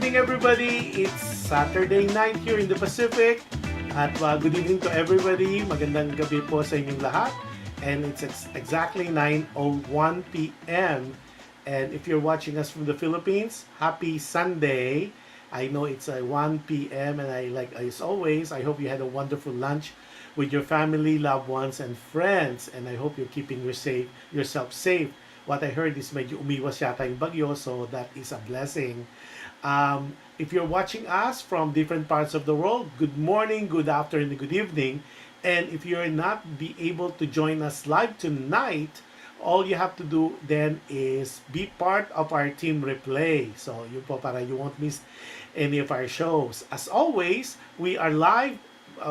evening, everybody. It's Saturday night here in the Pacific. At good evening to everybody. Magandang gabi po sa inyong lahat. And it's exactly 9:01 p.m. And if you're watching us from the Philippines, happy Sunday. I know it's 1 p.m. and as always, I hope you had a wonderful lunch with your family, loved ones, and friends. And I hope you're keeping yourself safe. What I heard is medyo umiwas yata yung bagyo, so that is a blessing. If you're watching us from different parts of the world, good morning, good afternoon, good evening. And if you're not be able to join us live tonight, all you have to do then is be part of our team replay. So yun po, para you won't miss any of our shows. As always, we are live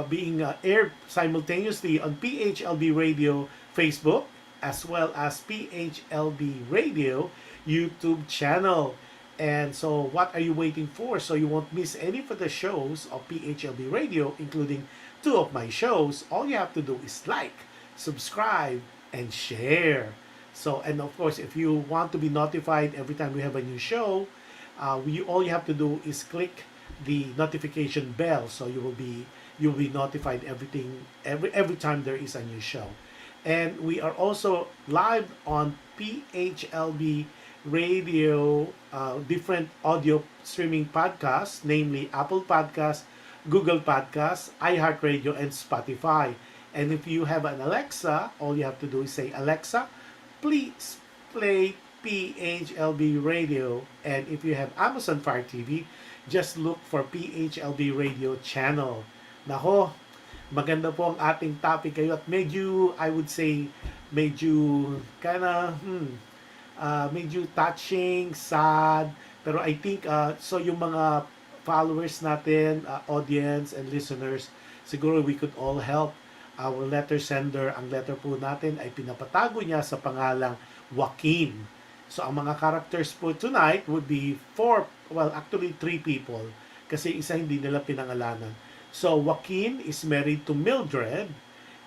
being aired simultaneously on PHLV Radio Facebook, as well as PHLV Radio YouTube channel. And so what are you waiting for? So you won't miss any of the shows of PHLV Radio, including 2 of my shows. All you have to do is like, subscribe, and share. So, and of course, if you want to be notified every time we have a new show, all you have to do is click the notification bell. So you'll be notified every time there is a new show. And we are also live on PHLV Radio, different audio streaming podcasts, namely Apple Podcasts, Google Podcasts, iHeartRadio, and Spotify. And if you have an Alexa, all you have to do is say, Alexa, please play PHLV Radio. And if you have Amazon Fire TV, just look for PHLV Radio channel. Nako, maganda po ang ating topic kayo at medyo, I would say, medyo medyo touching, sad, pero I think so yung mga followers natin, audience and listeners, siguro we could all help. Our letter sender, ang letter po natin ay pinapatago niya sa pangalang Joaquin. So ang mga characters po tonight would be 3 people kasi isa hindi nila pinangalanan. So Joaquin is married to Mildred,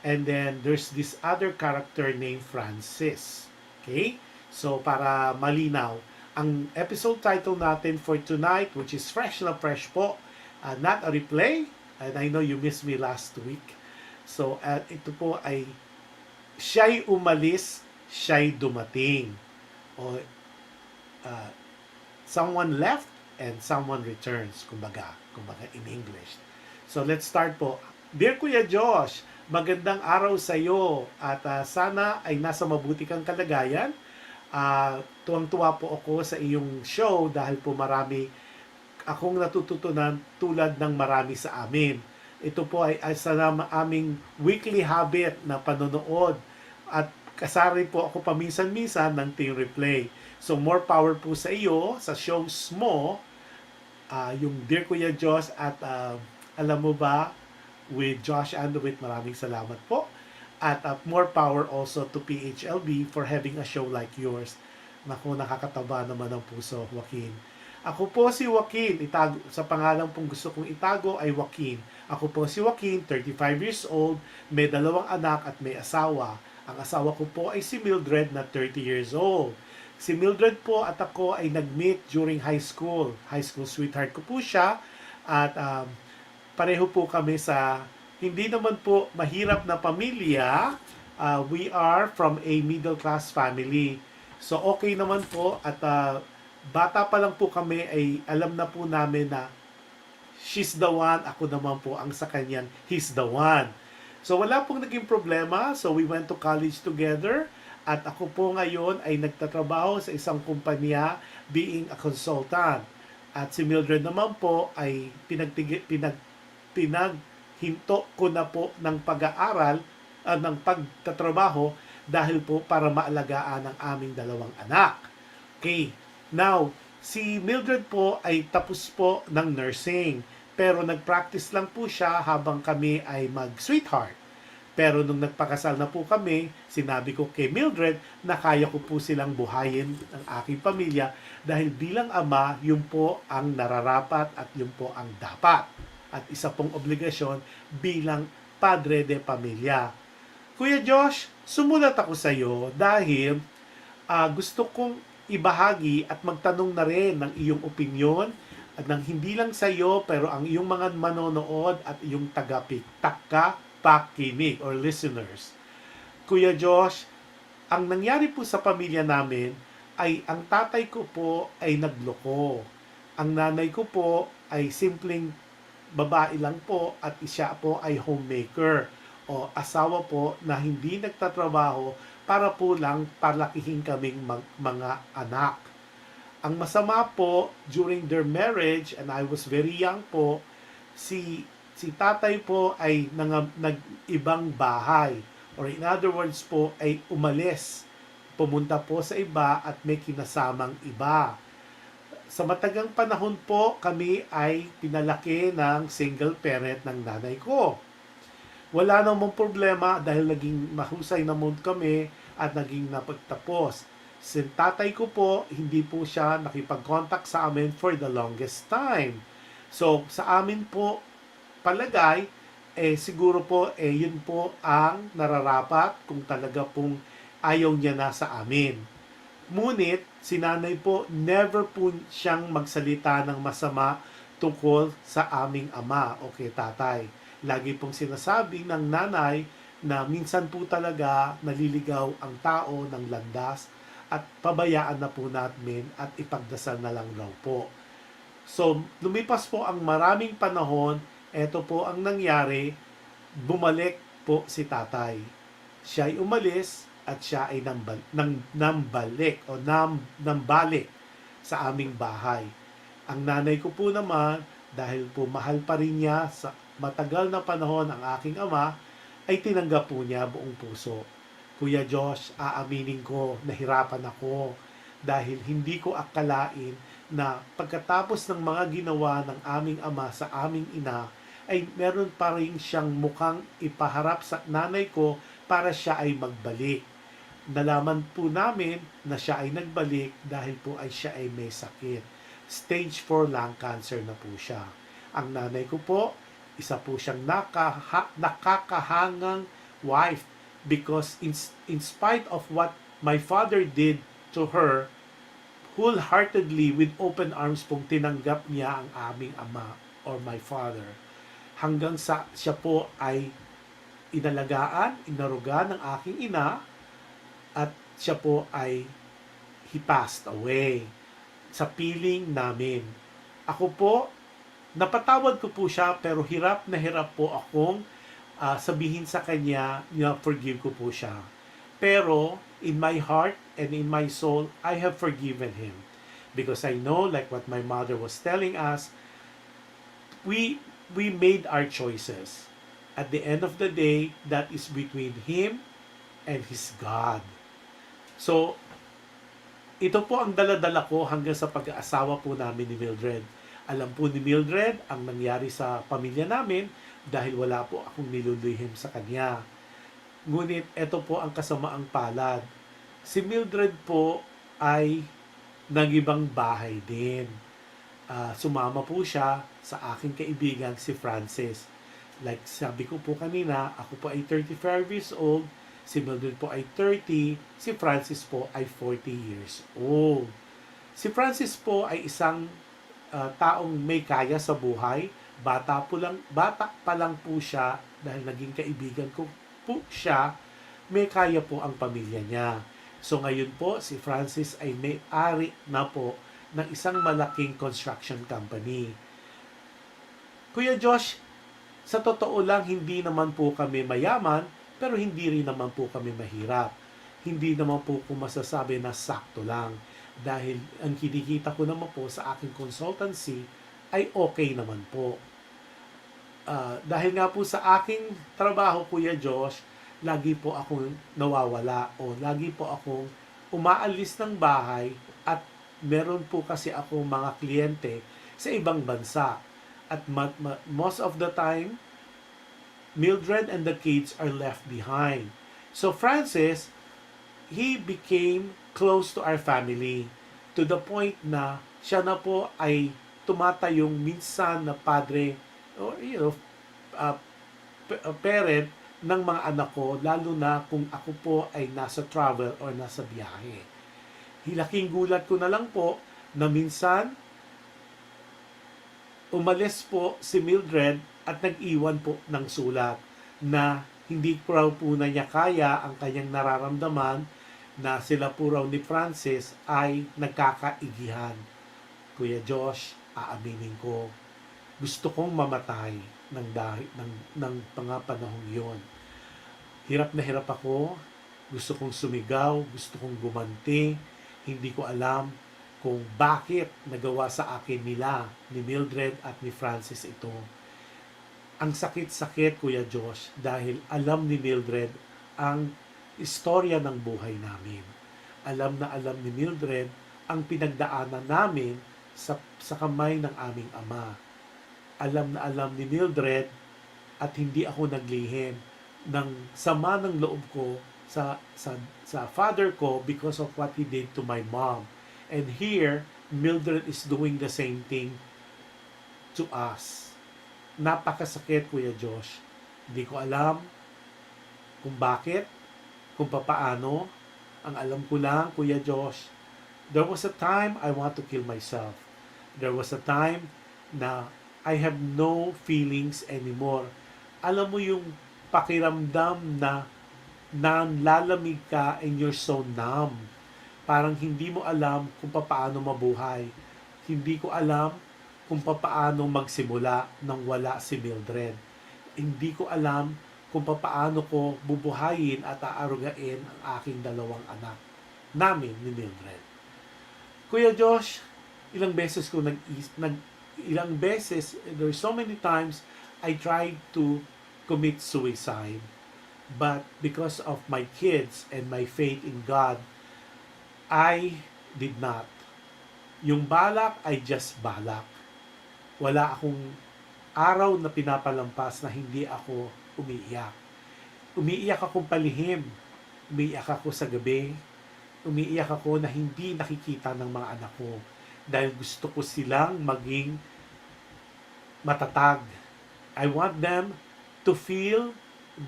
and then there's this other character named Francis. Okay? So para malinaw, ang episode title natin for tonight, which is fresh na fresh po, not a replay, and I know you missed me last week. So ito po ay Siya'y Umalis, Siya'y Dumating. O someone left and someone returns, kumbaga in English. So let's start po. Dear Kuya Jush, magandang araw sa iyo at sana ay nasa mabuti kang kalagayan. Tuwang-tuwa po ako sa iyong show dahil po marami akong natututunan tulad ng marami sa amin. Ito po ay sa aming weekly habit na panonood at kasari po ako paminsan-minsan ng team replay. So more power po sa iyo sa shows mo, yung Dear Kuya Jush at alam mo ba, with Josh and with maraming salamat po. At more power also to PHLB for having a show like yours. Naku, nakakataba naman ng puso, Joaquin. Ako po si Joaquin. Itago, sa pangalan pong gusto kong itago ay Joaquin. Ako po si Joaquin, 35 years old, may 2 anak at may asawa. Ang asawa ko po ay si Mildred na 30 years old. Si Mildred po at ako ay nag-meet during high school. High school sweetheart ko po siya. At pareho po kami sa hindi naman po mahirap na pamilya. We are from a middle class family. So okay naman po at bata pa lang po kami ay alam na po namin na she's the one, ako naman po ang sa kanyang he's the one. So wala pong naging problema. So we went to college together at ako po ngayon ay nagtatrabaho sa isang kumpanya being a consultant. At si Mildred naman po ay pinaghinto ko na po ng pag-aaral, ng pagtatrabaho dahil po para maalagaan ang aming 2 anak. Okay. Now, si Mildred po ay tapos po ng nursing. Pero nag-practice lang po siya habang kami ay mag-sweetheart. Pero nung nagpakasal na po kami, sinabi ko kay Mildred na kaya ko po silang buhayin ng aking pamilya dahil bilang ama, yun po ang nararapat at yun po ang dapat. At isa pong obligasyon bilang padre de pamilya. Kuya Josh, sumulat ako sa iyo dahil gusto kong ibahagi at magtanong na rin ng iyong opinyon at nang hindi lang sa iyo, pero ang iyong mga manonood at iyong tagapakinig or listeners. Kuya Josh, ang nangyari po sa pamilya namin ay ang tatay ko po ay nagloko. Ang nanay ko po ay simpleng babae lang po at siya po ay homemaker o asawa po na hindi nagtatrabaho para po lang palakihin kaming mga anak. Ang masama po, during their marriage, and I was very young po, si tatay po ay nag-ibang bahay. Or in other words po, ay umalis. Pumunta po sa iba at may kinasamang iba. Sa matagang panahon po, kami ay pinalaki ng single parent ng nanay ko. Wala namang problema dahil naging mahusay naman kami at naging napagtapos. Si tatay ko po, hindi po siya nakipag-contact sa amin for the longest time. So, sa amin po, palagay, siguro po, yun po ang nararapat kung talaga pong ayaw niya na sa amin. Ngunit, si nanay po, never po siyang magsalita ng masama tungkol sa aming ama o kay tatay. Lagi pong sinasabi ng nanay na minsan po talaga naliligaw ang tao ng landas at pabayaan na po natin at ipagdasal na lang raw po. So, lumipas po ang maraming panahon, eto po ang nangyari, bumalik po si tatay. Siya ay umalis at siya ay nambalik sa aming bahay. Ang nanay ko po naman, dahil po mahal pa rin niya sa matagal na panahon ang aking ama, ay tinanggap po niya buong puso. Kuya Josh, aaminin ko, nahirapan ako dahil hindi ko akalain na pagkatapos ng mga ginawa ng aming ama sa aming ina, ay meron pa rin siyang mukhang ipaharap sa nanay ko para siya ay magbalik. Nalaman po namin na siya ay nagbalik dahil po ay siya ay may sakit. Stage 4 lung cancer na po siya. Ang nanay ko po, isa po siyang nakakahangang wife because in spite of what my father did to her, wholeheartedly with open arms pong tinanggap niya ang aming ama or my father. Hanggang sa siya po ay inarugan ng aking ina at siya po ay he passed away sa piling namin. Ako po, napatawad ko po siya pero hirap na hirap po akong sabihin sa kanya na forgive ko po siya. Pero in my heart and in my soul, I have forgiven him. Because I know, like what my mother was telling us, we made our choices. At the end of the day, that is between him and his God. So, ito po ang daladala ko hanggang sa pag-aasawa po namin ni Mildred. Alam po ni Mildred ang nangyari sa pamilya namin dahil wala po akong nilulihim sa kanya. Ngunit ito po ang kasamaang palad. Si Mildred po ay nagibang bahay din. Sumama po siya sa aking kaibigan si Francis. Like sabi ko po kanina, ako po ay 35 years old, si Mildred po ay 30, si Francis po ay 40 years old. Si Francis po ay isang taong may kaya sa buhay. Bata pa lang po siya dahil naging kaibigan ko po siya, may kaya po ang pamilya niya. So ngayon po, si Francis ay may-ari na po ng isang malaking construction company. Kuya Josh, sa totoo lang, hindi naman po kami mayaman, pero hindi rin naman po kami mahirap. Hindi naman po ko masasabi na sakto lang. Dahil ang kinikita ko naman po sa aking consultancy ay okay naman po. Dahil nga po sa aking trabaho, Kuya Josh, lagi po akong nawawala o lagi po akong umaalis ng bahay at meron po kasi akong mga kliyente sa ibang bansa. At most of the time, Mildred and the kids are left behind. So Francis, he became close to our family to the point na siya na po ay tumatayong minsan na padre or parent ng mga anak ko, lalo na kung ako po ay nasa travel or nasa biyahe. Hilaking gulat ko na lang po na minsan Umalis po si Mildred at nag-iwan po ng sulat na hindi raw po na niya kaya ang kanyang nararamdaman na sila po raw ni Francis ay nagkakaigihan. Kuya Josh, aaminin ko, gusto kong mamatay ng mga panahong yon. Hirap na hirap ako, gusto kong sumigaw, gusto kong gumanti, hindi ko alam kung bakit nagawa sa akin nila, ni Mildred at ni Francis ito. Ang sakit-sakit, Kuya Josh, dahil alam ni Mildred ang istorya ng buhay namin. Alam na alam ni Mildred ang pinagdaanan namin sa kamay ng aming ama. Alam na alam ni Mildred at hindi ako naglihim ng sama ng loob ko sa father ko because of what he did to my mom. And here, Mildred is doing the same thing to us. Napakasakit, Kuya Josh. Hindi ko alam kung bakit, kung papaano. Ang alam ko lang, Kuya Josh, there was a time I want to kill myself. There was a time na I have no feelings anymore. Alam mo yung pakiramdam na nanlalamig ka and you're so numb. Parang hindi mo alam kung paano mabuhay. Hindi ko alam kung paano magsimula nang wala si Mildred. Hindi ko alam kung paano ko bubuhayin at aarugain ang aking dalawang anak namin ni Mildred. Kuya Josh, ilang beses, there's so many times I tried to commit suicide, but because of my kids and my faith in God, I did not. Yung balak ay just balak. Wala akong araw na pinapalampas na hindi ako umiiyak. Umiiyak akong palihim. Umiiyak ako sa gabi. Umiiyak ako na hindi nakikita ng mga anak ko. Dahil gusto ko silang maging matatag. I want them to feel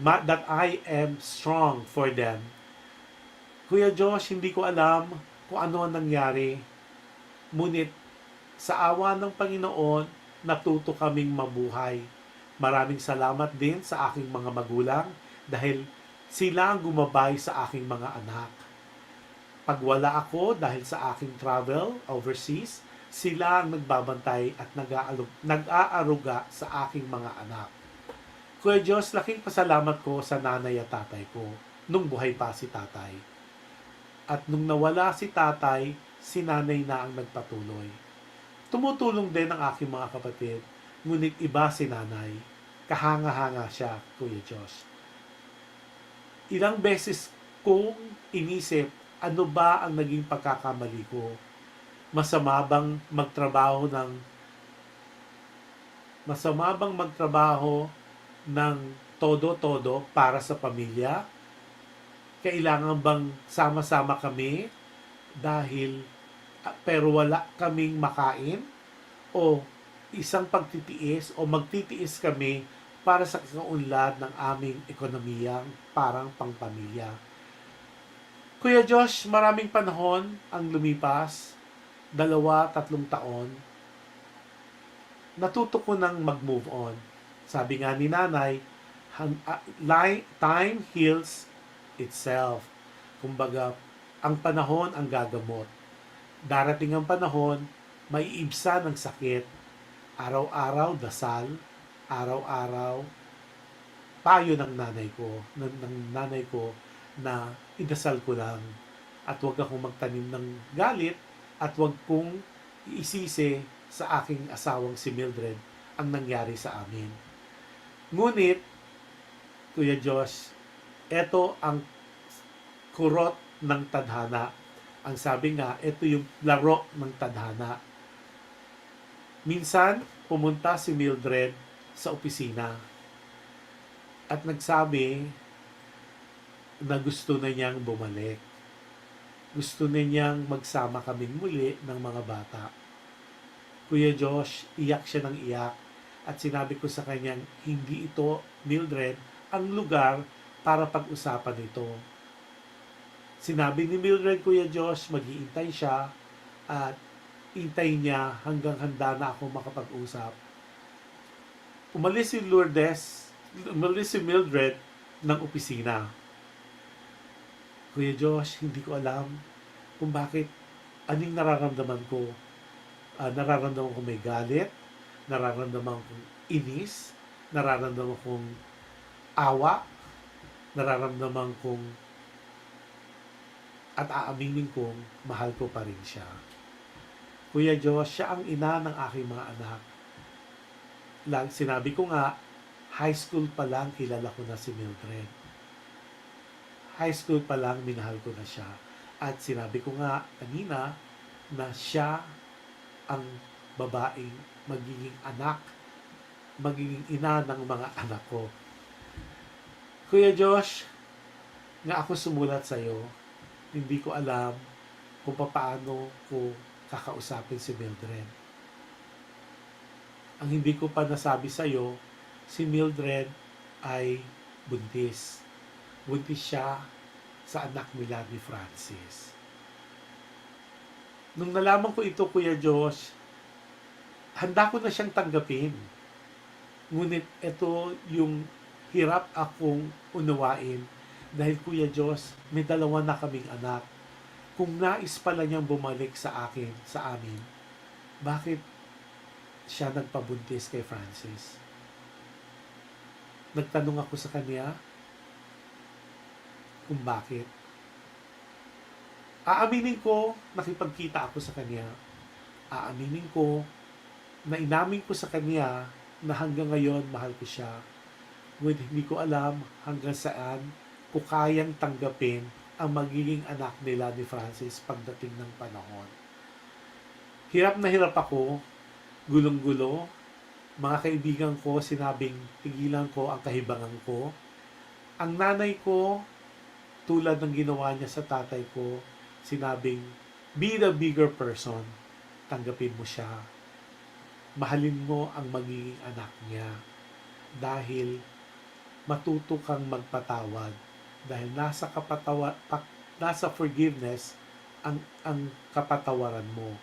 that I am strong for them. Kuya Josh, hindi ko alam kung ano ang nangyari. Ngunit sa awa ng Panginoon, natuto kaming mabuhay. Maraming salamat din sa aking mga magulang dahil sila ang gumabay sa aking mga anak. Pag wala ako dahil sa aking travel overseas, sila ang nagbabantay at nag-aaruga sa aking mga anak. Kuya Diyos, laking pasalamat ko sa nanay at tatay ko nung buhay pa si tatay. At nung nawala si tatay, si nanay na ang nagpatuloy. Tumutulong din ang aking mga kapatid, ngunit iba si nanay. Kahanga-hanga siya, Kuya Diyos. Ilang beses kong inisip, ano ba ang naging pagkakamali ko? Masama bang magtrabaho ng todo-todo para sa pamilya? Kailangan bang sama-sama kami dahil pero wala kaming makain? O isang pagtitiis o magtitiis kami para sa kaunlad ng aming ekonomiyang parang pangpamilya? Kuya Josh, maraming panahon ang lumipas, 2-3 taon, natuto ko nang mag-move on. Sabi nga ni nanay, time heals itself. Kumbaga, ang panahon ang gagamot. Darating ang panahon, may ibsa ng sakit. Araw-araw dasal, araw-araw payo ng nanay ko na idasal ko lang at huwag akong magtanim ng galit at huwag kong iisisi sa aking asawang si Mildred ang nangyari sa amin. Ngunit, Kuya Josh, ito ang kurot ng tadhana. Ang sabi nga, ito yung laro ng tadhana. Minsan, pumunta si Mildred sa opisina at nagsabi na gusto na niyang bumalik. Gusto na niyang magsama kaming muli ng mga bata. Kuya Josh, iyak siya ng iyak at sinabi ko sa kanyang, hindi ito, Mildred, ang lugar para pag-usapan ito. Sinabi ni Mildred, Kuya Josh, mag-iintay siya at intay niya hanggang handa na ako makapag-usap Umalis si Lourdes, umalis si Mildred ng opisina. Kuya Josh, hindi ko alam kung bakit, anong nararamdaman ko. Nararamdaman ko may galit, nararamdaman kong inis, nararamdaman kong awa, nararamdaman kong at aaminin kong mahal ko pa rin siya. Kuya Josh, siya ang ina ng aking mga anak. Sinabi ko nga, high school pa lang kilala ko na si Mildred. High school pa lang minahal ko na siya. At sinabi ko nga kanina na siya ang babaeng magiging anak, magiging ina ng mga anak ko. Kuya Josh, nga ako sumulat sa'yo, hindi ko alam kung paano ko kakausapin si Mildred. Ang hindi ko pa nasabi sa'yo, si Mildred ay buntis. Buntis siya sa anak nila ni Francis. Nung nalaman ko ito, Kuya Josh, handa ko na siyang tanggapin. Ngunit ito yung hirap akong unawain dahil, Kuya Josh, may dalawa na kaming anak. Kung nais pala niyang bumalik sa akin, sa amin, bakit siya nagpabuntis kay Francis? Nagtanong ako sa kanya kung bakit. Aaminin ko, nakipagkita ako sa kanya. Aaminin ko na inamin ko sa kanya na hanggang ngayon mahal ko siya. Ngunit hindi ko alam hanggang saan ko kayang tanggapin ang magiging anak nila ni Francis pagdating ng panahon. Hirap na hirap ako, gulong-gulo. Mga kaibigan ko sinabing tigilan ko ang kahibangan ko. Ang nanay ko, tulad ng ginawa niya sa tatay ko, sinabing, be the bigger person. Tanggapin mo siya. Mahalin mo ang magiging anak niya. Dahil matuto kang magpatawad. Dahil nasa forgiveness ang kapatawaran mo.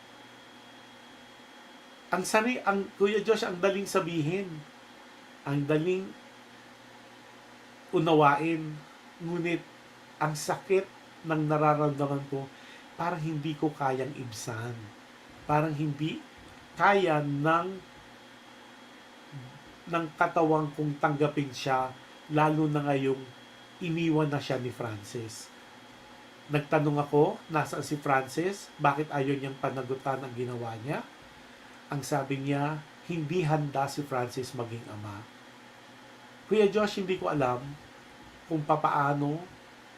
Ang Kuya Josh, ang daling sabihin. Ang daling unawain. Ngunit ang sakit ng nararamdaman ko, parang hindi ko kayang ibsan. Parang hindi kaya ng katawang kong tanggapin siya, lalo na ngayong iniwan na siya ni Francis. Nagtanong ako, nasaan si Francis? Bakit ayaw niyang panagutan ang ginawa niya? Ang sabi niya, hindi handa si Francis maging ama. Kuya Josh, hindi ko alam kung papaano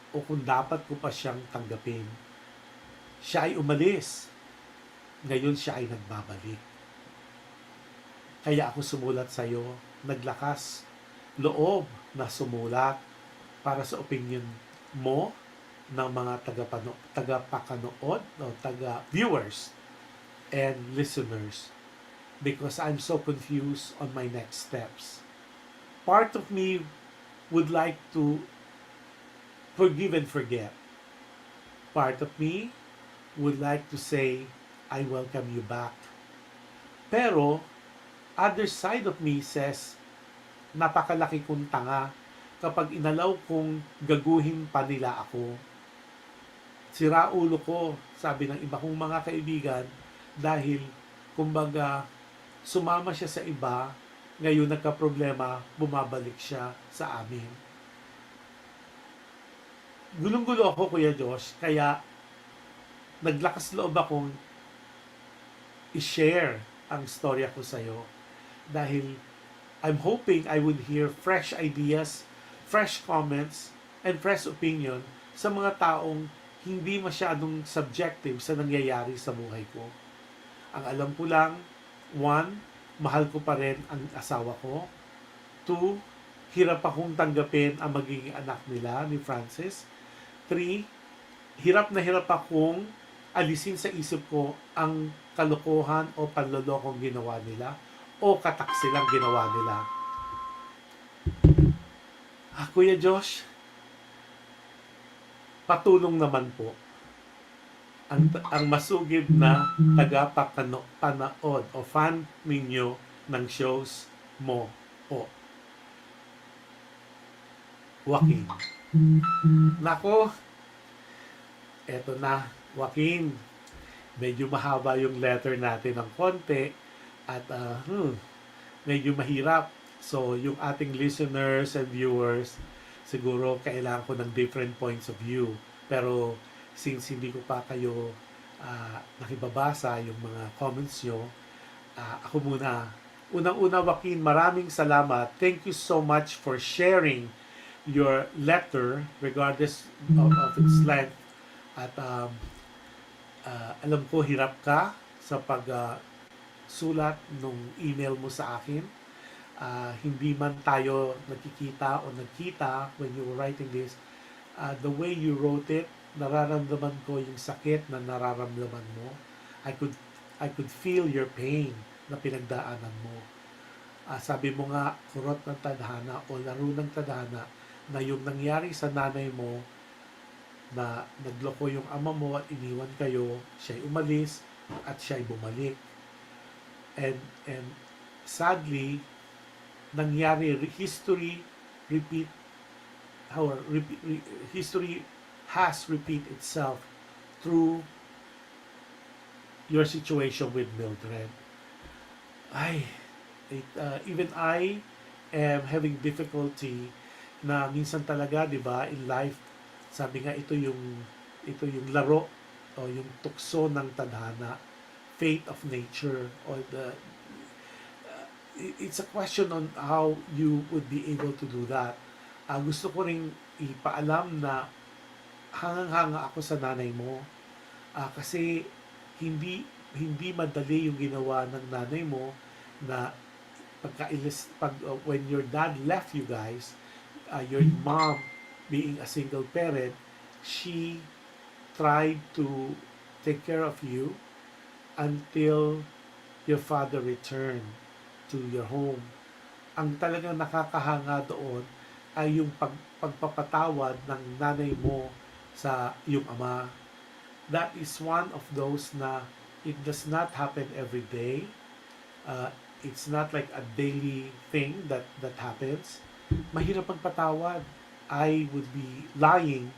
o kung dapat ko pa siyang tanggapin. Siya ay umalis. Ngayon siya ay nagbabalik. Kaya ako sumulat sa iyo, naglakas loob na sumulat para sa opinion mo ng mga tagapakanood o taga-viewers and listeners, because I'm so confused on my next steps. Part of me would like to forgive and forget. Part of me would like to say, I welcome you back. Pero, other side of me says, napakalaki kong tanga kapag inalaw kong gaguhin pa nila ako. Sira ulo ko, sabi ng iba kong mga kaibigan, dahil, kumbaga, sumama siya sa iba, ngayon nagka-problema, bumabalik siya sa amin. Gulong-gulo ako, Kuya Josh, kaya naglakas loob akong i-share ang storya ko sa'yo dahil I'm hoping I would hear fresh ideas, fresh comments, and fresh opinion sa mga taong hindi masyadong subjective sa nangyayari sa buhay ko. Ang alam ko lang, 1, mahal ko pa rin ang asawa ko. 2, hirap akong tanggapin ang magiging anak nila ni Francis. 3, hirap na hirap akong alisin sa isip ko ang kalokohan o panlolokong ginawa nila o kataksilang ginawa nila. Kuya Josh, patulong naman po ang masugid na tagapanood o fan ninyo ng shows mo. O, Joaquin. Nako, eto na, Joaquin. Medyo mahaba yung letter natin ng konti at medyo mahirap. So, yung ating listeners and viewers, siguro kailangan ko ng different points of view. Pero, since hindi ko pa kayo nakibabasa yung mga comments nyo, ako muna. Unang-una, Joaquin, maraming salamat. Thank you so much for sharing your letter regardless of its length. At alam ko hirap ka sa pag sulat nung email mo sa akin. Hindi man tayo nagkikita o nagkita when you were writing this, the way you wrote it, nararamdaman ko yung sakit na nararamdaman mo. I could feel your pain na pinagdaanan mo. Sabi mo nga, kurot ng tadhana o laro ng tadhana na yung nangyari sa nanay mo na nagloko yung ama mo at iniwan kayo, siya'y umalis at siya'y bumalik. And sadly, nangyari, history has repeat itself through your situation with Mildred. Even I am having difficulty na minsan talaga, 'di ba, in life, sabi nga ito yung laro o yung tukso ng tadhana, fate of nature, or it's a question on how you would be able to do that. Gusto ko ring ipaalam na hangang-hanga ako sa nanay mo, kasi hindi madali yung ginawa ng nanay mo na when your dad left you guys, your mom being a single parent, she tried to take care of you until your father returned to your home. Ang talagang nakakahanga doon ay yung pagpapatawad ng nanay mo sa iyong ama. That is one of those na it does not happen every day. It's not like a daily thing that happens. Mahirap magpatawad. I would be lying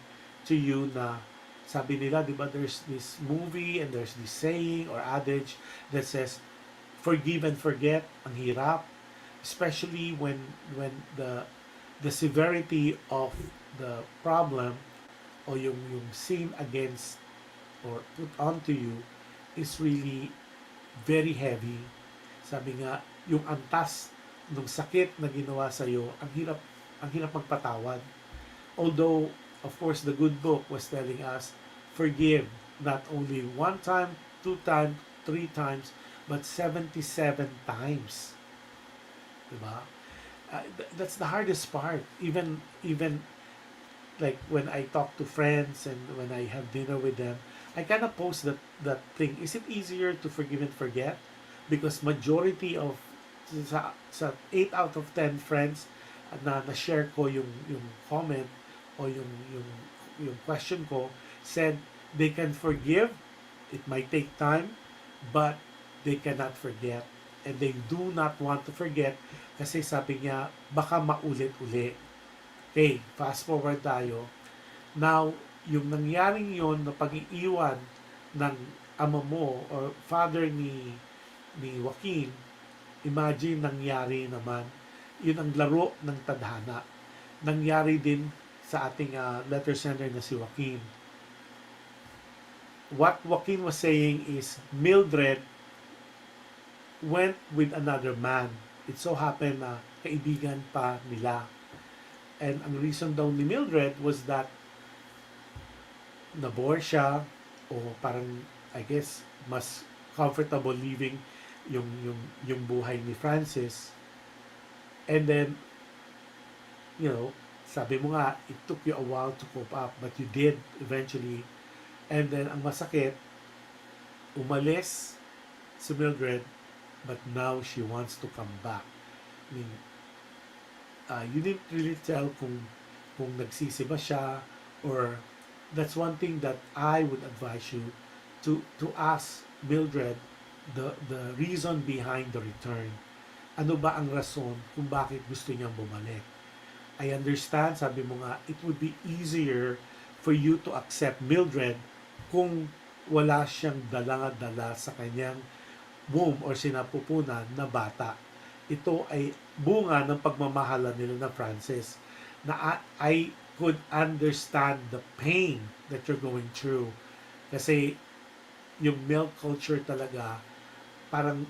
to you na sabi nila, di ba, there's this movie and there's this saying or adage that says, forgive and forget. Ang hirap. Especially when the severity of the problem o yung sin against or put onto you is really very heavy. Sabi nga, yung antas ng sakit na ginawa sa iyo, ang hirap magpatawad. Although, of course, the good book was telling us, forgive not only one time, 2 times, 3 times, but 77 times. Diba? That's the hardest part. Even like when I talk to friends and when I have dinner with them, I kind of pose that thing. Is it easier to forgive and forget? Because majority of sa 8 out of 10 friends na share ko yung comment o yung question ko, said they can forgive, it might take time, but they cannot forget, and they do not want to forget kasi sabi niya baka maulit-uli. Okay, fast forward tayo. Now, yung nangyaring yon na pag-iiwan ng ama mo or father ni Joaquin, imagine nangyari naman, yun ang laro ng tadhana. Nangyari din sa ating letter sender na si Joaquin. What Joaquin was saying is Mildred went with another man. It so happened na kaibigan pa nila. And ang reason daw ni Mildred was that nabore siya o parang, I guess, mas comfortable living yung buhay ni Francis. And then, sabi mo nga, it took you a while to cope up, but you did eventually. And then, ang masakit, umalis si Mildred, but now she wants to come back. I mean, you didn't really tell kung nagsisi ba siya, or that's one thing that I would advise you to ask Mildred the reason behind the return. ano ba ang rason kung bakit gusto niyang bumalik. I understand, sabi mo nga, it would be easier for you to accept Mildred kung wala siyang dala sa kanyang womb or sinapupunan na bata. Ito ay bunga ng pagmamahalan nila na Francis, na I could understand the pain that you're going through. Kasi yung milk culture talaga, parang,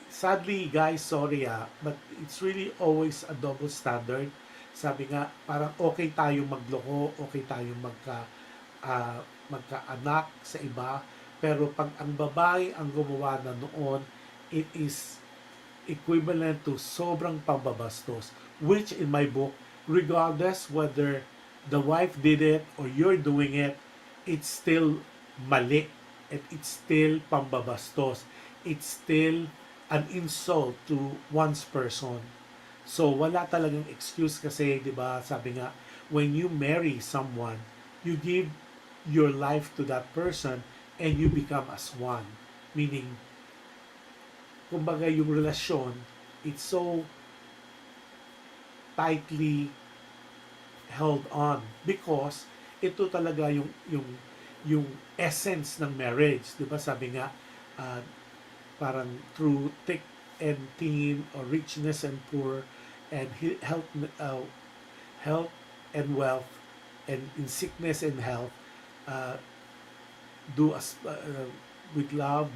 sadly guys, sorry but it's really always a double standard. Sabi nga, parang okay tayong magloko, okay tayong magkaanak sa iba, pero pag ang babae ang gumawa na noon, it is equivalent to sobrang pambabastos, which in my book, regardless whether the wife did it or you're doing it, it's still mali, and it's still pambabastos, it's still an insult to one's person. So wala talagang excuse kasi, 'di ba? Sabi nga, when you marry someone, you give your life to that person and you become as one. Meaning, kumbaga yung relasyon, it's so tightly held on because ito talaga yung essence ng marriage, 'di ba? Sabi nga, uh, parang through thick and thin, or richness and poor, and health and wealth, and in sickness and health, uh, do us with love,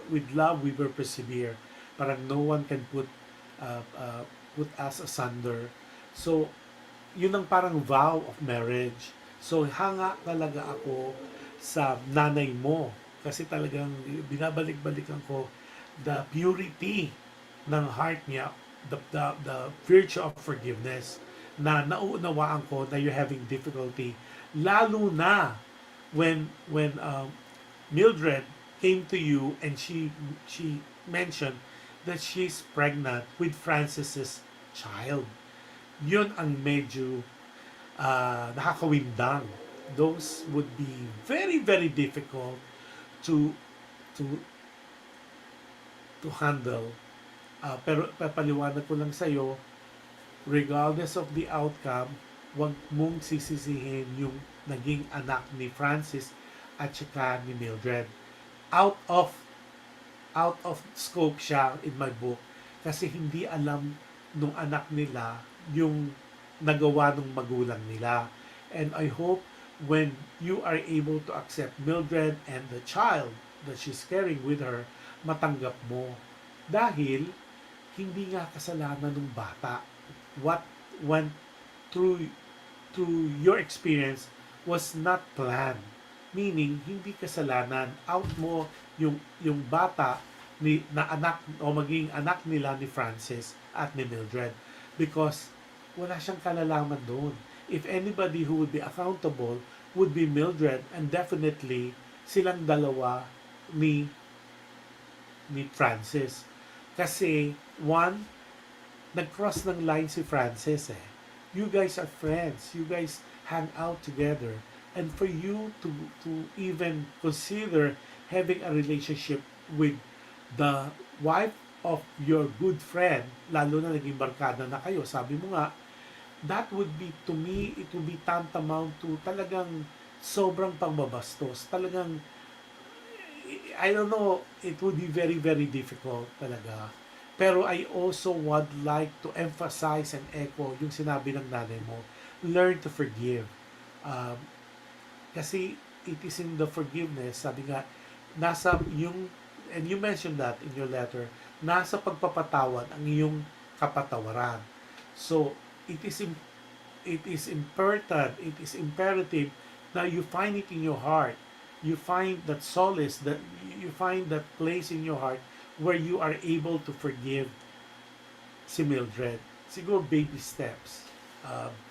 with love we will persevere. Parang no one can put us asunder. So yun ang parang vow of marriage. So hanga talaga ako sa nanay mo kasi talagang binabalik-balikan ko the purity ng heart niya, the virtue of forgiveness, na nauunawaan ko na you're having difficulty, lalo na when Mildred came to you and she mentioned that she's pregnant with Francis's child. Yun ang medyo nakakawindang. Those would be very, very difficult to to to handle. Pero papaliwanag ko lang sa'yo, regardless of the outcome, huwag mong sisisihin yung naging anak ni Francis at saka ni Mildred. Out of scope siya in my book kasi hindi alam nung anak nila yung nagawa ng magulang nila. And I hope when you are able to accept Mildred and the child that she's carrying with her, matanggap mo. Dahil hindi nga kasalanan ng bata. What went through your experience was not planned. Meaning, hindi kasalanan. Out mo yung bata na anak o maging anak nila ni Francis at ni Mildred. Because wala siyang kalalaman doon. If anybody who would be accountable would be Mildred, and definitely silang dalawa ni Francis. Kasi, one, nag-cross ng line si Francis eh. You guys are friends. You guys hang out together. And for you to even consider having a relationship with the wife of your good friend, lalo na naging barkada na kayo, sabi mo nga, that would be, to me, it would be tantamount to talagang sobrang pangbabastos. Talagang, I don't know, it would be very, very difficult talaga. Pero I also would like to emphasize and echo yung sinabi ng nanay mo, learn to forgive. Kasi it is in the forgiveness, sabi nga, nasa yung, and you mentioned that in your letter, nasa pagpapatawad ang iyong kapatawaran. So, it is important, it is imperative that you find it in your heart. You find that solace, that you find that place in your heart where you are able to forgive si Mildred. Siguro baby steps.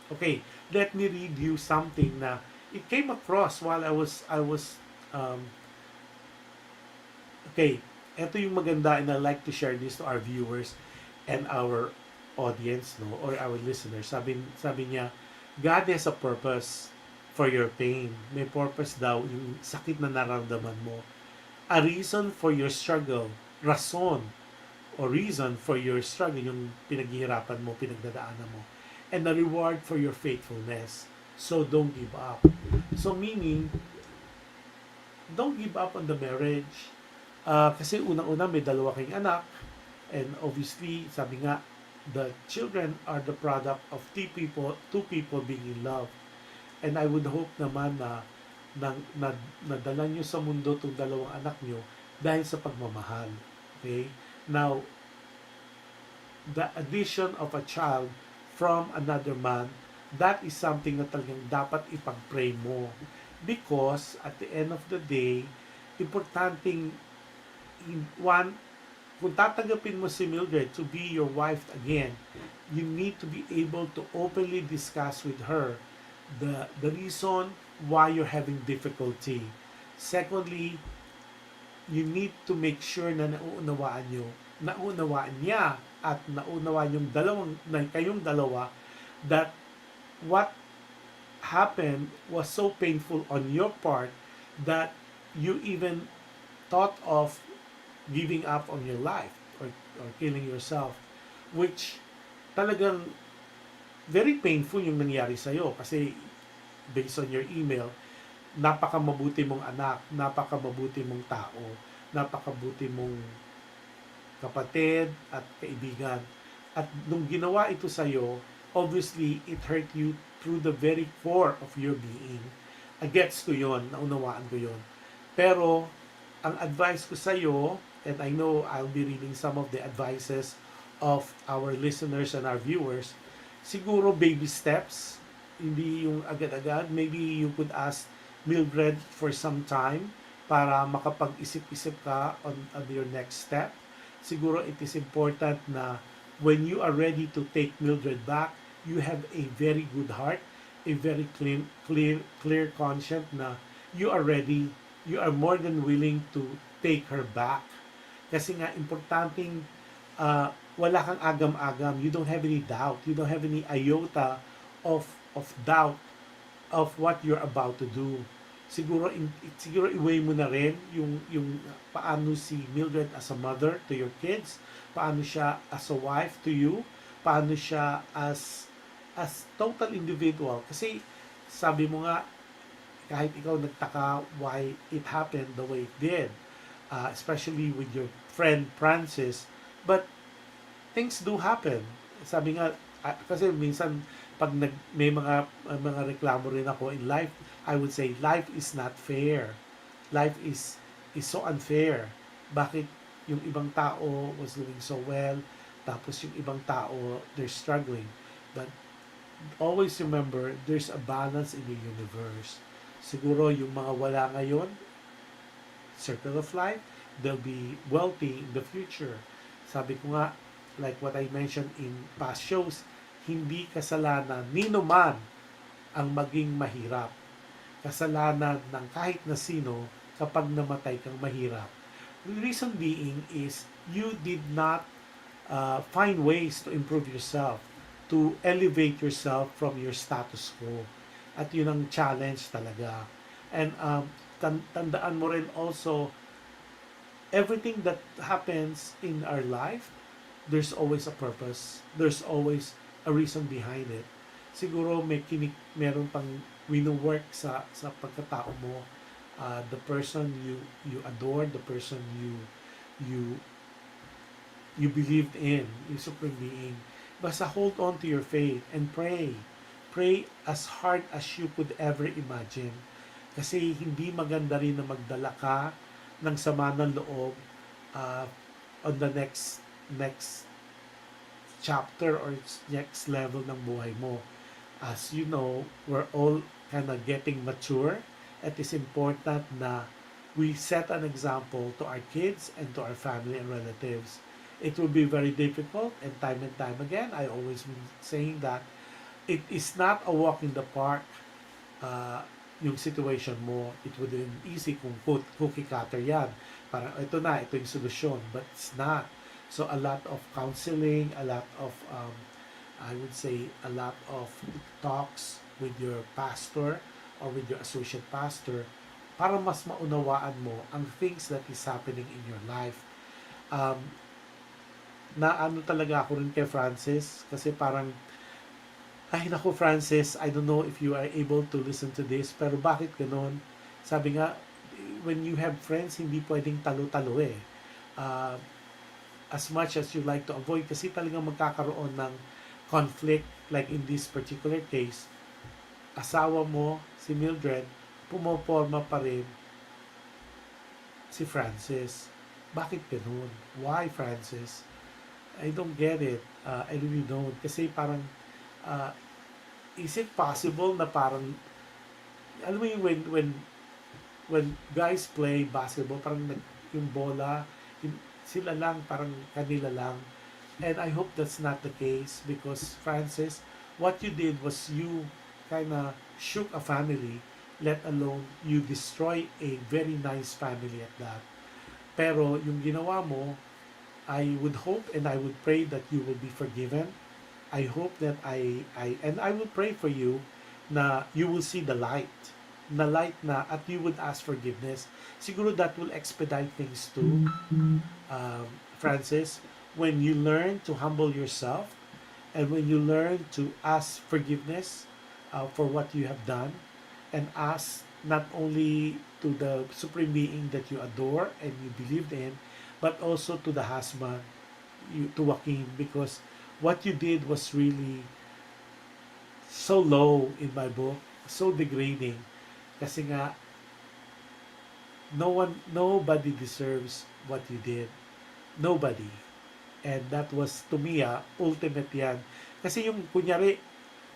Okay, let me read you something na it came across while I was okay, ito yung maganda, and I like to share this to our viewers and our audience, no, or our listeners. Sabi niya, God has a purpose for your pain. May purpose daw yung sakit na nararamdaman mo. A reason for your struggle. Rason or reason for your struggle, yung pinaghihirapan mo, pinagdadaanan mo, and a reward for your faithfulness. So don't give up. So meaning, don't give up on the marriage. Kasi unang-una may dalawa kayong anak, and obviously, sabi nga, the children are the product of two people being in love. And I would hope naman na nadala nyo sa mundo itong dalawang anak nyo dahil sa pagmamahal. Okay? Now, the addition of a child from another man, that is something na talagang dapat ipag-pray mo. Because, at the end of the day, importanteng, one, kung tatanggapin mo si Mildred to be your wife again, you need to be able to openly discuss with her the reason why you're having difficulty. Secondly, you need to make sure na naunawaan niya at naunawaan yung kayong dalawa, that what happened was so painful on your part that you even thought of giving up on your life, or killing yourself, which talagang very painful yung nangyari sa'yo. Kasi based on your email, napakamabuti mong anak, napakamabuti mong tao, napakabuti mong kapatid at kaibigan. At nung ginawa ito sa'yo, obviously, it hurt you through the very core of your being. Gets ko yun, naunawaan ko yun. Pero, ang advice ko sa'yo, and I know I'll be reading some of the advices of our listeners and our viewers, siguro baby steps, hindi yung agad-agad. Maybe you could ask Mildred for some time para makapag-isip-isip ka on your next step. Siguro it is important na when you are ready to take Mildred back, you have a very good heart, a very clear conscience na you are ready, you are more than willing to take her back. Kasi nga, importanteng wala kang agam-agam, you don't have any doubt, you don't have any iota of doubt of what you're about to do. Siguro i-weigh mo na rin yung paano si Mildred as a mother to your kids, paano siya as a wife to you, paano siya as total individual. Kasi sabi mo nga, kahit ikaw nagtaka why it happened the way it did, especially with your friend Francis, but things do happen. Sabi nga, kasi minsan pag may mga reklamo rin ako in life, I would say life is not fair. Life is so unfair. Bakit yung ibang tao was doing so well, tapos yung ibang tao they're struggling? But always remember, there's a balance in the universe. Siguro yung mga wala ngayon, circle of life, they'll be wealthy in the future. Sabi ko nga, like what I mentioned in past shows, hindi kasalanan nino man ang maging mahirap. Kasalanan ng kahit na sino kapag namatay kang mahirap. The reason being is you did not find ways to improve yourself, to elevate yourself from your status quo. At yun ang challenge talaga. And tandaan mo rin also, everything that happens in our life, there's always a purpose. There's always a reason behind it. Siguro meron pang wino-work sa pagkatao mo. The person you adore, the person you believed in, yung supreme being. Basta hold on to your faith and pray. Pray as hard as you could ever imagine. Kasi hindi maganda rin na magdala ka ng sama ng loob on the next chapter or next level ng buhay mo. As you know, we're all kind of getting mature. It is important na we set an example to our kids and to our family and relatives. It will be very difficult, and time again, I always been saying that it is not a walk in the park. Yung situation mo, it would be easy kung cookie cutter yan. Parang ito yung solusyon, but it's not. So a lot of counseling, a lot of I would say a lot of talks with your pastor or with your associate pastor para mas maunawaan mo ang things that is happening in your life. na ano talaga ako rin kay Francis kasi parang ay naku Francis, I don't know if you are able to listen to this pero bakit ganoon? Sabi nga when you have friends hindi pwedeng talo-talo eh. Uh, as much as you like to avoid kasi talagang magkakaroon ng conflict like in this particular case asawa mo si Mildred pumoporma pa rin si Francis. Bakit ganun? Why Francis? I don't get it. I really don't. Kasi parang, uh, is it possible na parang, alam mo yung when guys play basketball, parang yung bola, yung, sila lang, parang kanila lang. And I hope that's not the case because Francis, what you did was you kind of shook a family, let alone you destroy a very nice family at that. Pero yung ginawa mo, I would hope and I would pray that you will be forgiven. I hope that and I will pray for you na you will see the light. Na light na at you would ask forgiveness. Siguro that will expedite things too. Francis, when you learn to humble yourself and when you learn to ask forgiveness for what you have done and ask not only to the supreme being that you adore and you believed in but also to the husband to Joaquin because what you did was really so low in my book, so degrading kasi nga nobody deserves what you did, nobody. And that was to me ultimate yan kasi yung kunyari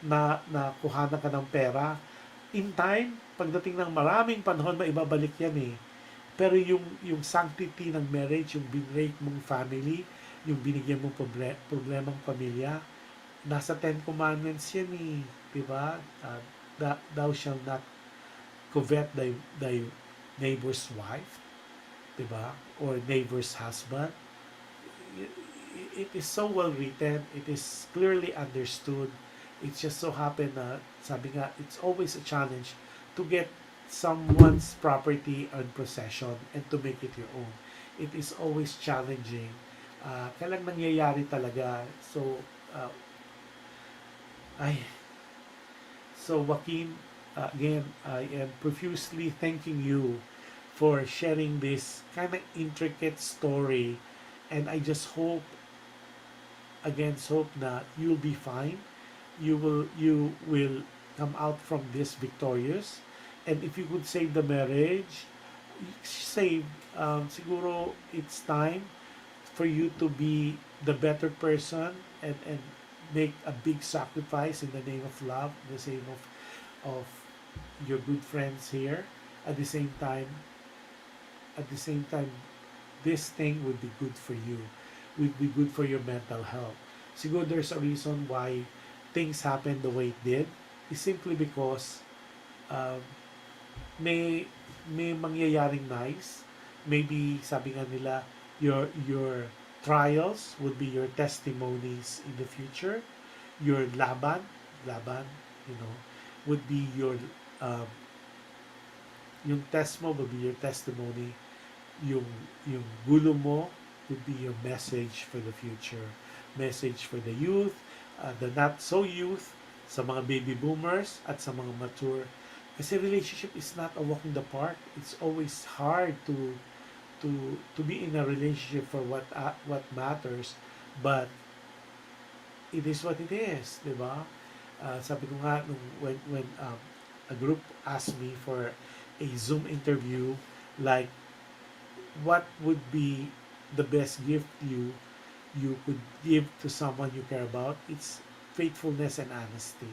na kuhanan ka ng pera in time pagdating ng maraming panahon maibabalik yan eh. Pero yung sanctity ng marriage, yung binrake mong family, yung binigyan mong problemang pamilya, nasa Ten Commandments yan eh. Diba? Thou shall not covet thy neighbor's wife. Diba? Or neighbor's husband. It is so well written. It is clearly understood. It just so happened na, sabi nga, it's always a challenge to get someone's property and possession and to make it your own. It is always challenging. Kailang nangyayari talaga. So, so Joaquin, again, I am profusely thanking you for sharing this kind of intricate story. And I just hope, hope na you'll be fine. You will come out from this victorious. And if you could save the marriage, save, siguro it's time for you to be the better person and make a big sacrifice in the name of love, in the name of your good friends here. At the same time, this thing would be good for you. Would be good for your mental health. Siguro there's a reason why things happened the way it did. It's simply because um, may mangyayaring nice. Maybe sabi nga nila your trials would be your testimonies in the future. Your laban, you know, would be your yung test mo would be your testimony. Yung gulo mo would be your message for the future. Message for the youth, the not so youth, sa mga baby boomers at sa mga mature. Kasi relationship is not a walk in the park. It's always hard to be in a relationship for what matters, but it is what it is, di ba? Sabi ko nga when a group asked me for a Zoom interview, like what would be the best gift you could give to someone you care about? It's faithfulness and honesty.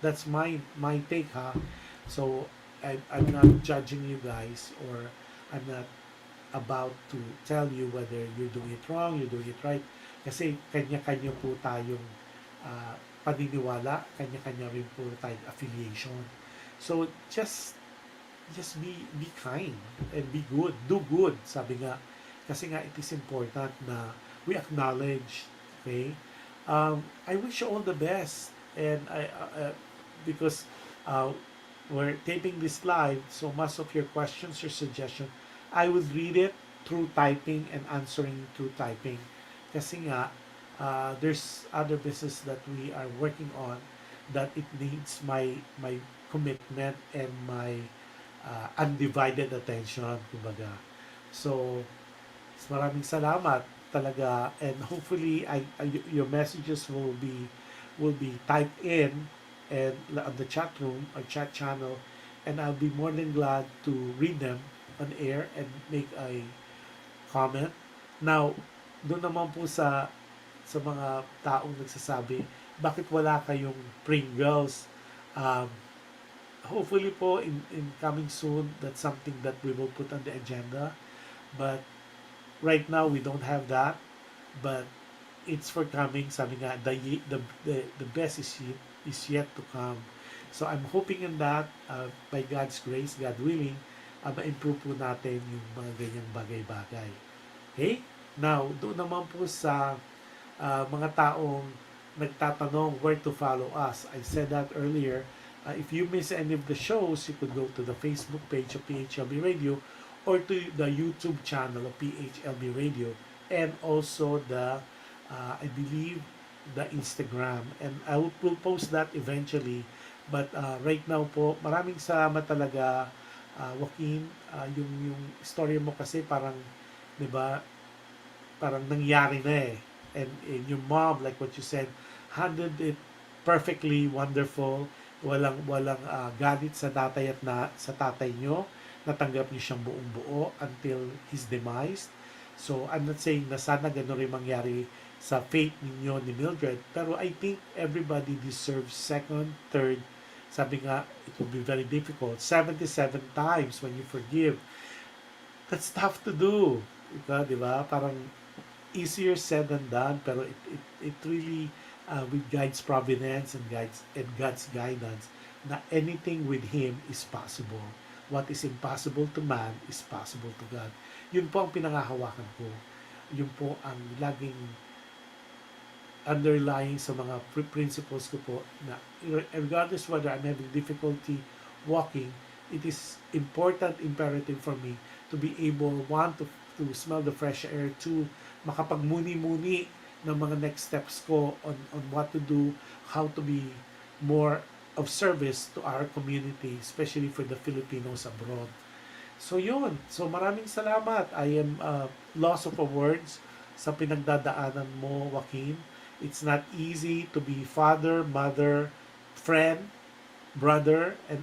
That's my take, ha. So I'm not judging you guys, or I'm not about to tell you whether you're doing it wrong, you're doing it right. Kasi kanya-kanya po tayong paniniwala, kanya-kanya rin po tayong affiliation. So just be kind and be good, do good, sabi nga. Kasi nga it is important na we acknowledge, okay? I wish you all the best, and because we're taping this live, so most of your questions, your suggestions, I would read it through typing and answering through typing. Kasi nga, there's other business that we are working on that it needs my commitment and my undivided attention, kumbaga. So, maraming salamat talaga, and hopefully your messages will be typed in and on the chat room or chat channel, and I'll be more than glad to read them on air and make a comment. Now, doon naman po sa mga taong nagsasabi, bakit wala kayong Pringles? Um, Hopefully po in coming soon, that's something that we will put on the agenda. But right now, we don't have that. But it's for coming. Sabi nga, the best is yet to come. So I'm hoping in that, by God's grace, God willing, ma-improve po natin yung mga ganyang bagay-bagay. Okay? Now, doon naman po sa mga taong nagtatanong where to follow us. I said that earlier. If you miss any of the shows, you could go to the Facebook page of PHLV Radio or to the YouTube channel of PHLV Radio, and also the, I believe, the Instagram. And I will post that eventually. But right now po, maraming salamat talaga, Joaquin. Yung story mo kasi parang, di ba, parang nangyari na eh. And your mom, like what you said, handled it perfectly wonderful. Walang galit sa tatay at sa tatay nyo. Natanggap niyo siyang buong buo until his demise. So I'm not saying na sana gano'n rin mangyari sa fate ninyo ni Mildred, pero I think everybody deserves second, third. Sabi nga, it will be very difficult. 77 times when you forgive. That's tough to do. Di ba? Parang easier said than done, pero it really, with God's providence and God's guidance, na anything with Him is possible. What is impossible to man is possible to God. Yun po ang pinangahawakan ko. Yun po ang laging underlying sa mga principles ko po, na regardless whether I'm having difficulty walking, it is important, imperative for me to be able, one, to smell the fresh air, two, makapagmuni-muni ng mga next steps ko on what to do, how to be more of service to our community, especially for the Filipinos abroad. So yun. So maraming salamat. I am loss of words sa pinagdadaanan mo, Joaquin. It's not easy to be father, mother, friend, brother, and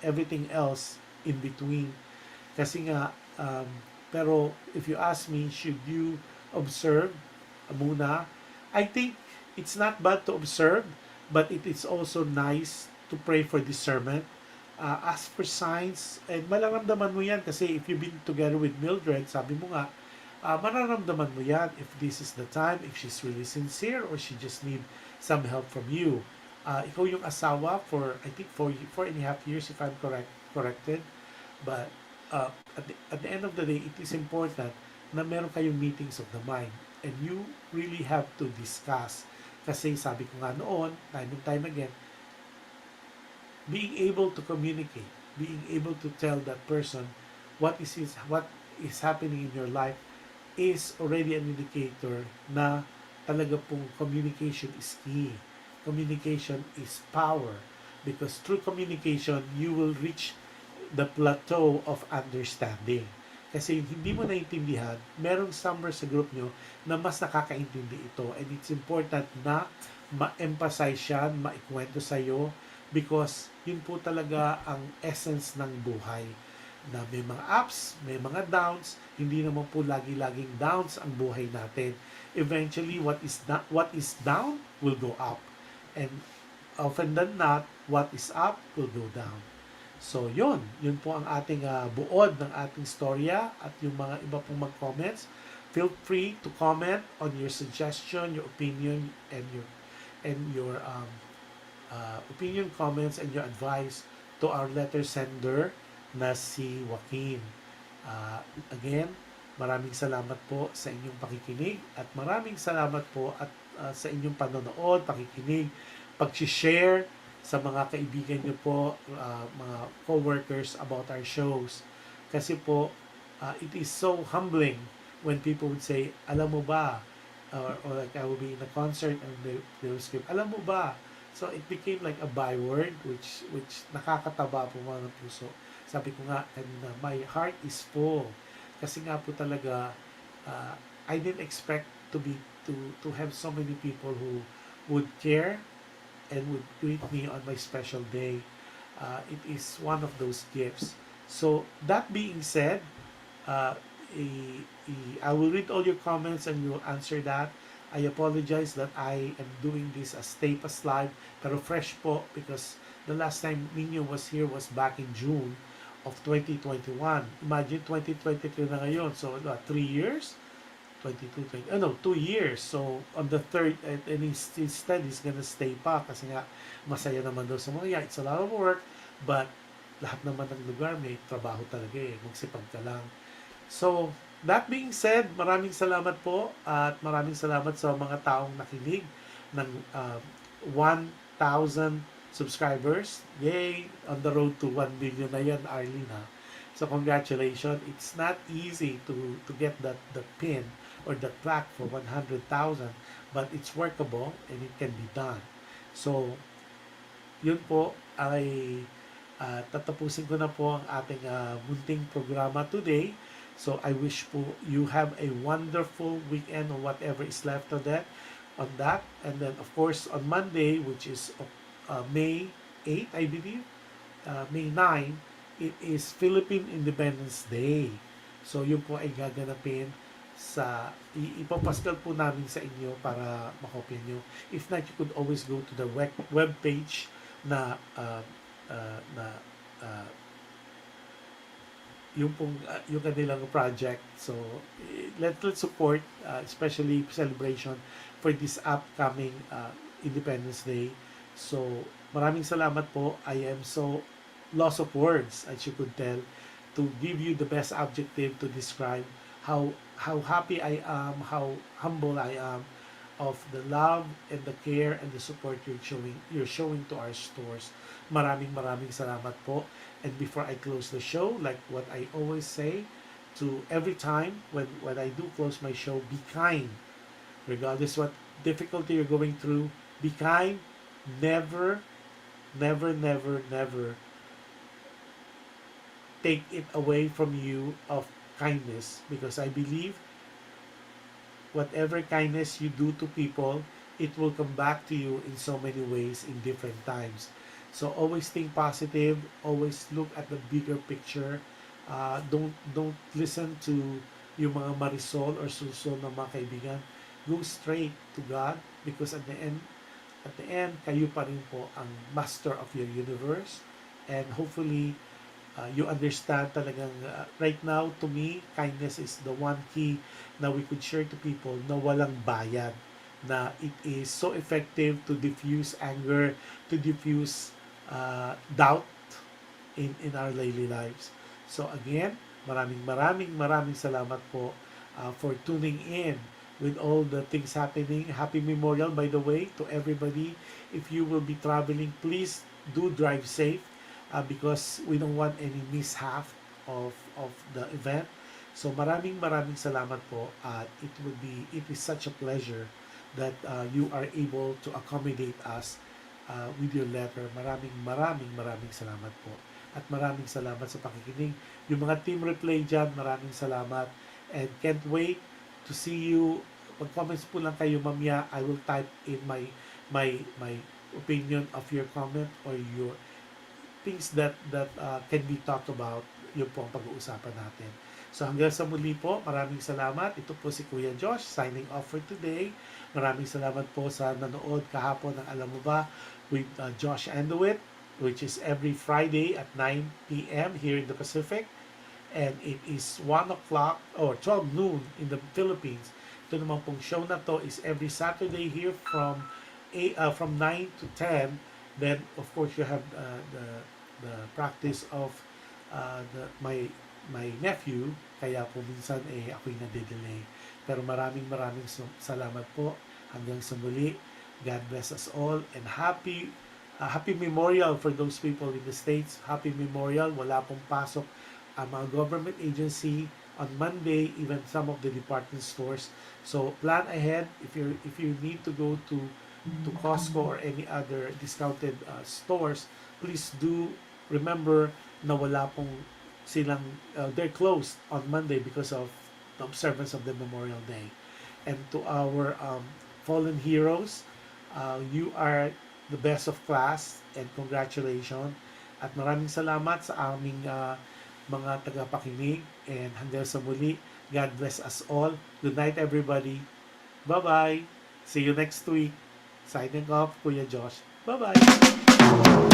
everything else in between. Kasi nga, pero if you ask me, should you observe muna? I think it's not bad to observe, but it is also nice to pray for discernment. Ask for signs, and malaramdaman mo yan kasi if you've been together with Mildred, sabi mo nga, mararamdaman mo yan if this is the time, if she's really sincere, or she just need some help from you. Ikaw yung asawa for, I think, 4.5 years, if I'm corrected. But at the end of the day, it is important na meron kayong meetings of the mind. And you really have to discuss. Kasi sabi ko nga noon, time and time again, being able to communicate, being able to tell that person what is happening in your life is already an indicator na talaga pong communication is key. Communication is power. Because through communication, you will reach the plateau of understanding. Kasi hindi mo naintindihan, merong somewhere sa group nyo na mas nakakaintindi ito. And it's important na ma-emphasize yan, maikwento sa'yo, because yun po talaga ang essence ng buhay. Na may mga ups, may mga downs, hindi naman po lagi-laging downs ang buhay natin. Eventually, what is down will go up. And often than not, what is up will go down. So, yun po ang ating buod ng ating storya, at yung mga iba pong mag-comments. Feel free to comment on your suggestion, your opinion, and your opinion, comments, and your advice to our letter sender na si Joaquin. Again, maraming salamat po sa inyong pakikinig, at maraming salamat po at sa inyong panonood, pakikinig, pag-share sa mga kaibigan nyo po, mga co-workers about our shows. Kasi po, it is so humbling when people would say, alam mo ba, or like I will be in a concert and they will scream, alam mo ba? So it became like a byword which nakakataba po mga puso. Sabi ko nga kanina, my heart is full. Kasi nga po talaga, uh, I didn't expect to be to have so many people who would care and would greet me on my special day. It is one of those gifts. So that being said, uh, I will read all your comments and we will answer that. I apologize that I am doing this as tape as live, pero fresh po because the last time Nino was here was back in June of 2021. Imagine 2023 na ngayon. So, 3 years? 22, 20, no, 2 years. So, on the third, and instead, he's gonna stay pa kasi nga, masaya naman daw sa mga yan. It's a lot of work, but lahat naman ng lugar may trabaho talaga eh. Magsipag ka lang. So, that being said, maraming salamat po at maraming salamat sa mga taong nakinig ng 1,000 subscribers. Yay! On the road to 1 billion na yan, Arlene, ha? So, congratulations. It's not easy to get that pin or the plaque for 100,000, but it's workable and it can be done. So, yun po ay tatapusin ko na po ang ating munting programa today. So I wish po you have a wonderful weekend or whatever is left of that on that. And then of course on Monday, which is May 8, I believe, May 9, it is Philippine Independence Day. So yun po ay gaganapin sa ipapascal po namin sa inyo para makopya nyo. If not, you could always go to the web page na yung pong yung kanilang project. So let's support especially celebration for this upcoming Independence Day. So maraming salamat po. I am so lost of words, as you could tell, to give you the best adjective to describe how happy I am, how humble I am of the love and the care and the support you're showing to our stores. Maraming salamat po. And before I close the show, like what I always say to every time when I do close my show, be kind. Regardless what difficulty you're going through, be kind. Never take it away from you of kindness, because I believe whatever kindness you do to people, it will come back to you in so many ways in different times. So always think positive, always look at the bigger picture. Don't listen to yung mga marisol or susol na mga kaibigan. Go straight to God, because at the end kayo pa rin po ang master of your universe. And hopefully you understand talagang right now, to me, kindness is the one key na we could share to people na walang bayad, na it is so effective to diffuse anger, to diffuse doubt in our daily lives. So again, maraming salamat po for tuning in with all the things happening. Happy Memorial, by the way, to everybody. If you will be traveling, please do drive safe, because we don't want any mishap of the event. So maraming salamat po. It is such a pleasure that you are able to accommodate us with your letter. Maraming salamat po. At maraming salamat sa pakikinig. Yung mga team replay dyan, maraming salamat. And can't wait to see you. Mag-comments po lang kayo mamaya. I will type in my opinion of your comment or your things that can be talked about. Yun po ang pag-uusapan natin. So hanggang sa muli po, maraming salamat. Ito po si Kuya Jush, signing off for today. Maraming salamat po sa nanood kahapon ng Alam Mo Ba with Josh Anduit, which is every Friday at 9 p.m. here in the Pacific. And it is 1 o'clock or 12 noon in the Philippines. Ito naman pong show na to is every Saturday here from 9 to 10. Then, of course, you have the practice of my nephew, kaya po minsan ako'y nade-delay. Pero maraming salamat po. Hanggang sa muli, God bless us all, and happy memorial for those people in the States. Happy memorial. Wala pong pasok ang mga government agency on Monday, even some of the department stores. So plan ahead if you need to go to Costco or any other discounted stores, please do remember na wala pong silang they're closed on Monday because of the observance of the Memorial Day. And to our fallen heroes, you are the best of class and congratulations. At maraming salamat sa aming mga tagapakinig and hanggang sa muli. God bless us all. Good night everybody. Bye-bye. See you next week. Signing off, Kuya Josh. Bye-bye.